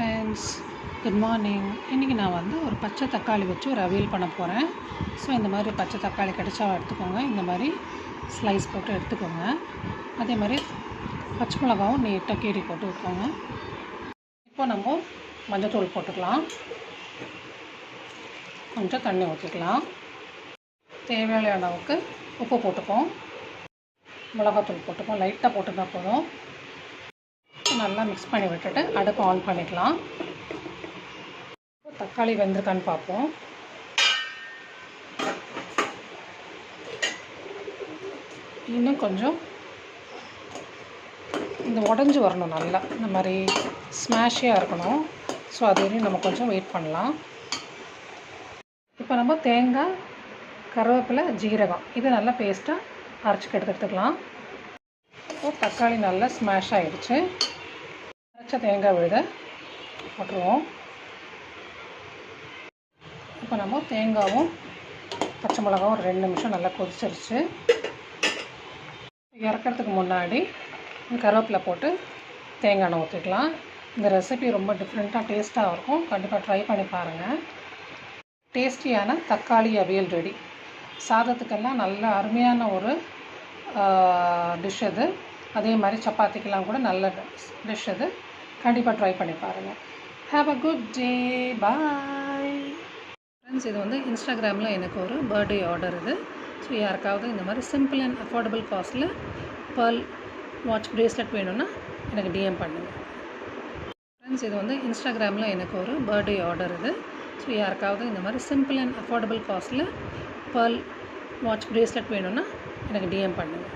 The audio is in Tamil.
Friends, good morning. இன்றைக்கி நான் வந்து ஒரு பச்சை தக்காளி வச்சு ஒரு அவியல் பண்ண போகிறேன். ஸோ இந்த மாதிரி பச்சை தக்காளி கிடைச்சா எடுத்துக்கோங்க. இந்த மாதிரி ஸ்லைஸ் போட்டு எடுத்துக்கோங்க. அதே மாதிரி பச்சை மிளகாவும் நீட்டாக கீறி போட்டு வைக்கோங்க. இப்போ நம்ம மஞ்சள்தூள் போட்டுக்கலாம். கொஞ்சம் தண்ணி ஊற்றிக்கலாம். தேவையான அளவுக்கு உப்பு போட்டுப்போம். மிளகாத்தூள் போட்டுப்போம். லைட்டாக போட்டுனா போதும். நல்லா மிக்ஸ் பண்ணி விட்டுட்டு அடுப்பு ஆன் பண்ணிக்கலாம். தக்காளி வெந்திருக்கான்னு பார்ப்போம். இன்னும் கொஞ்சம் இந்த உடஞ்சி வரணும், நல்லா இந்த மாதிரி ஸ்மாஷியாக இருக்கணும். ஸோ அது வரையும் நம்ம கொஞ்சம் வெயிட் பண்ணலாம். இப்போ நம்ம தேங்காய், கருவேப்பிலை, ஜீரகம் இது நல்லா பேஸ்ட்டாக அரைச்சி எடுத்துக்கலாம். இப்போ தக்காளி நல்லா ஸ்மாஷ் ஆகிடுச்சு. அரைச்ச தேங்காய் விழுத போட்டுருவோம். இப்போ நம்ம தேங்காயும் பச்சை மிளகாவும் ஒரு 2 நிமிஷம் நல்லா கொதிச்சிருச்சு. இறக்கிறதுக்கு முன்னாடி கருவேப்பிலை போட்டு தேங்காய் எண்ணெய் ஊற்றிக்கலாம். இந்த ரெசிபி ரொம்ப டிஃப்ரெண்ட்டாக டேஸ்ட்டாக இருக்கும். கண்டிப்பாக ட்ரை பண்ணி பாருங்கள். டேஸ்டியான தக்காளி அவியல் ரெடி. சாதத்துக்கெல்லாம் நல்ல அருமையான ஒரு டிஷ் இது. அதே மாதிரி சப்பாத்திக்கெல்லாம் கூட நல்ல டிஷ் இது. கண்டிப்பாக ட்ரை பண்ணி பாருங்கள். Have a good day. Bye friends. இது வந்து இன்ஸ்டாகிராமில் எனக்கு ஒரு பர்த்டே ஆர்டர் இது. ஸோ யாருக்காவது இந்த மாதிரி சிம்பிள் அண்ட் அஃபோர்டபுள் காஸ்ட்டில் பேர்ல் வாட்ச் ப்ரேஸ்லெட் வேணும்னா எனக்கு டிஎம் பண்ணுங்கள். ஃப்ரெண்ட்ஸ், இது வந்து இன்ஸ்டாகிராமில் எனக்கு ஒரு பர்த்டே ஆர்டர் இது. ஸோ யாருக்காவது இந்த மாதிரி சிம்பிள் அண்ட் அஃபோர்டபுள் காஸ்ட்டில் பேர்ல் வாட்ச் ப்ரேஸ்லெட் வேணும்னா எனக்கு டிஎம் பண்ணுங்கள்.